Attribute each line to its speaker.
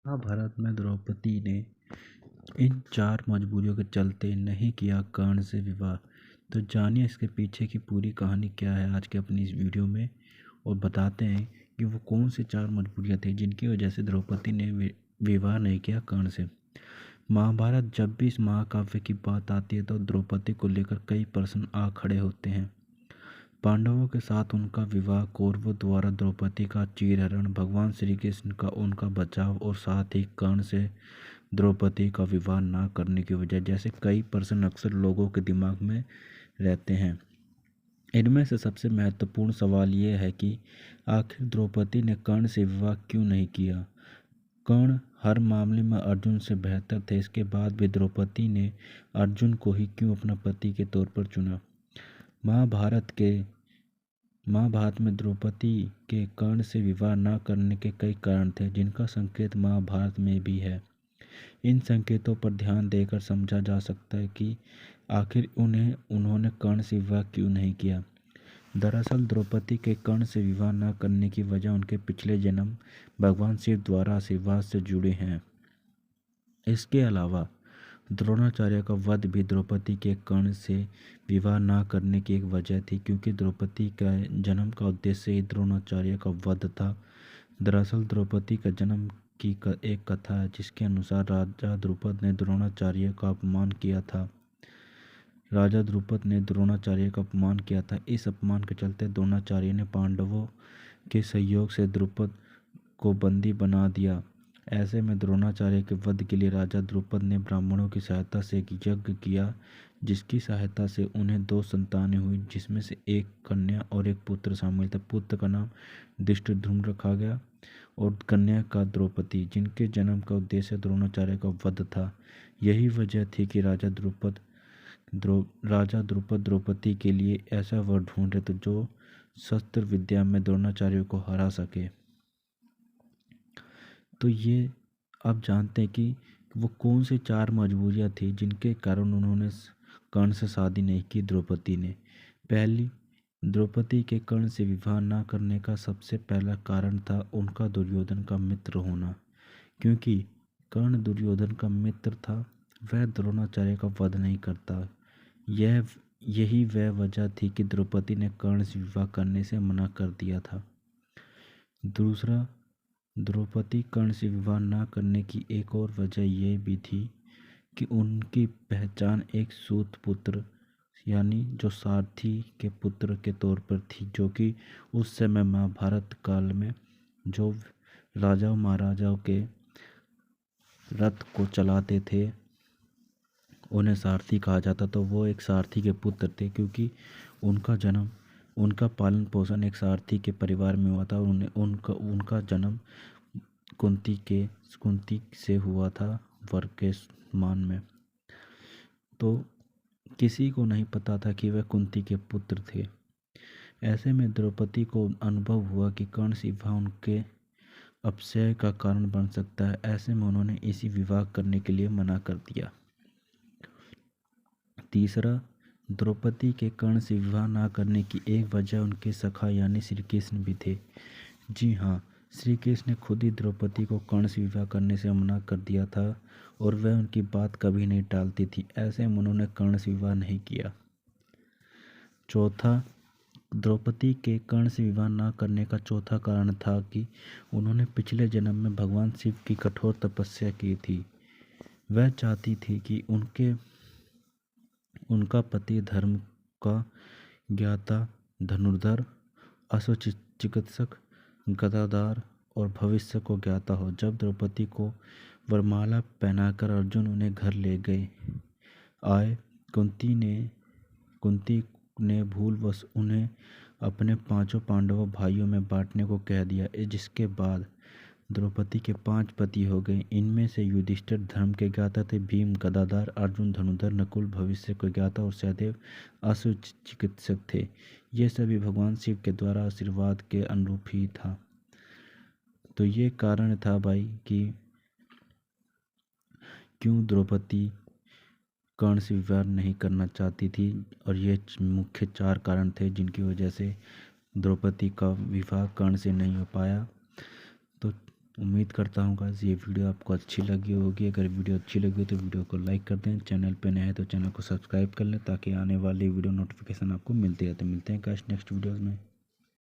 Speaker 1: महाभारत में द्रौपदी ने इन 4 मजबूरियों के चलते नहीं किया कर्ण से विवाह। तो जानिए इसके पीछे की पूरी कहानी क्या है आज के अपनी इस वीडियो में, और बताते हैं कि वो कौन सी 4 मजबूरियां थी जिनकी वजह से द्रौपदी ने विवाह नहीं किया कर्ण से। महाभारत जब भी इस महाकाव्य की बात आती है तो द्रौपदी को लेकर कई प्रश्न आ खड़े होते हैं। पांडवों के साथ उनका विवाह, कौरवों द्वारा द्रौपदी का चीरहरण, भगवान श्री कृष्ण का उनका बचाव और साथ ही कर्ण से द्रौपदी का विवाह न करने की वजह जैसे कई प्रश्न अक्सर लोगों के दिमाग में रहते हैं। इनमें से सबसे महत्वपूर्ण सवाल ये है कि आखिर द्रौपदी ने कर्ण से विवाह क्यों नहीं किया। कर्ण हर मामले में अर्जुन से बेहतर थे, इसके बाद भी द्रौपदी ने अर्जुन को ही क्यों अपना पति के तौर पर चुना। महाभारत में द्रौपदी के कर्ण से विवाह न करने के कई कारण थे जिनका संकेत महाभारत में भी है। इन संकेतों पर ध्यान देकर समझा जा सकता है कि आखिर उन्होंने कर्ण से विवाह क्यों नहीं किया। दरअसल द्रौपदी के कर्ण से विवाह न करने की वजह उनके पिछले जन्म भगवान शिव द्वारा आशीर्वाद से जुड़े हैं। इसके अलावा द्रोणाचार्य का वध भी द्रौपदी के कर्ण से विवाह न करने की एक वजह थी, क्योंकि द्रौपदी का जन्म का उद्देश्य ही द्रोणाचार्य का वध था। दरअसल द्रौपदी का जन्म की एक कथा है जिसके अनुसार राजा द्रुपद ने द्रोणाचार्य का अपमान किया था। इस अपमान के चलते द्रोणाचार्य ने पांडवों के सहयोग से द्रुपद को बंदी बना दिया। ऐसे में द्रोणाचार्य के वध के लिए राजा द्रुपद ने ब्राह्मणों की सहायता से एक यज्ञ किया, जिसकी सहायता से उन्हें 2 संतानें हुई, जिसमें से एक कन्या और एक पुत्र शामिल था। पुत्र का नाम धृष्टद्युम्न रखा गया और कन्या का द्रौपदी, जिनके जन्म का उद्देश्य द्रोणाचार्य का वध था। यही वजह थी कि राजा द्रुपद द्रौपदी के लिए ऐसा वर ढूंढ रहे थे जो शस्त्र विद्या में द्रोणाचार्य को हरा सके। तो ये अब जानते हैं कि वो कौन सी 4 मजबूरियां थी जिनके कारण उन्होंने कर्ण से शादी नहीं की द्रौपदी ने। पहली, द्रौपदी के कर्ण से विवाह न करने का सबसे पहला कारण था उनका दुर्योधन का मित्र होना। क्योंकि कर्ण दुर्योधन का मित्र था, वह द्रोणाचार्य का वध नहीं करता। यही वह वजह थी कि द्रौपदी ने कर्ण से विवाह करने से मना कर दिया था। दूसरा, द्रौपदी कर्ण से विवाह न करने की एक और वजह यह भी थी कि उनकी पहचान एक सूत पुत्र यानी जो सारथी के पुत्र के तौर पर थी, जो कि उस समय महाभारत काल में जो राजाओं महाराजाओं के रथ को चलाते थे उन्हें सारथी कहा जाता। तो वो एक सारथी के पुत्र थे, क्योंकि उनका पालन पोषण एक सारथी के परिवार में हुआ था और उनका जन्म कुंती से हुआ था वर के मान में। तो किसी को नहीं पता था कि वह कुंती के पुत्र थे। ऐसे में द्रौपदी को अनुभव हुआ कि कर्ण से विवाह उनके अपशय का कारण बन सकता है। ऐसे में उन्होंने इसी विवाह करने के लिए मना कर दिया। तीसरा, द्रौपदी के कर्ण से विवाह न करने की एक वजह उनके सखा यानी श्री कृष्ण भी थे। जी हाँ, श्री कृष्ण ने खुद ही द्रौपदी को कर्ण से विवाह करने से मना कर दिया था और वह उनकी बात कभी नहीं टालती थी। ऐसे में उन्होंने कर्ण से विवाह नहीं किया। चौथा, द्रौपदी के कर्ण से विवाह न करने का चौथा कारण था कि उन्होंने पिछले जन्म में भगवान शिव की कठोर तपस्या की थी। वह चाहती थी कि उनका पति धर्म का ज्ञाता, धनुर्धर, अश्वचिकित्सक, गदाधार और भविष्य को ज्ञाता हो। जब द्रौपदी को वरमाला पहनाकर अर्जुन उन्हें घर ले आए, कुंती ने भूलवश उन्हें अपने 5 पांडवों भाइयों में बांटने को कह दिया, जिसके बाद द्रौपदी के 5 पति हो गए। इनमें से युधिष्ठिर धर्म के ज्ञाता थे, भीम गदाधार, अर्जुन धनुर्धर, नकुल भविष्य के ज्ञाता और सहदेव अश्व चिकित्सक थे। ये सभी भगवान शिव के द्वारा आशीर्वाद के अनुरूप ही था। तो ये कारण था भाई कि क्यों द्रौपदी कर्ण से विवाह नहीं करना चाहती थी, और ये मुख्य 4 कारण थे जिनकी वजह से द्रौपदी का विवाह कर्ण से नहीं हो पाया। तो उम्मीद करता हूँ गाइस ये वीडियो आपको अच्छी लगी होगी। अगर वीडियो अच्छी लगी तो वीडियो को लाइक कर दें, चैनल पे नए हैं तो चैनल को सब्सक्राइब कर लें ताकि आने वाली वीडियो नोटिफिकेशन आपको मिलती रहे। तो मिलते हैं गाइस नेक्स्ट वीडियो में।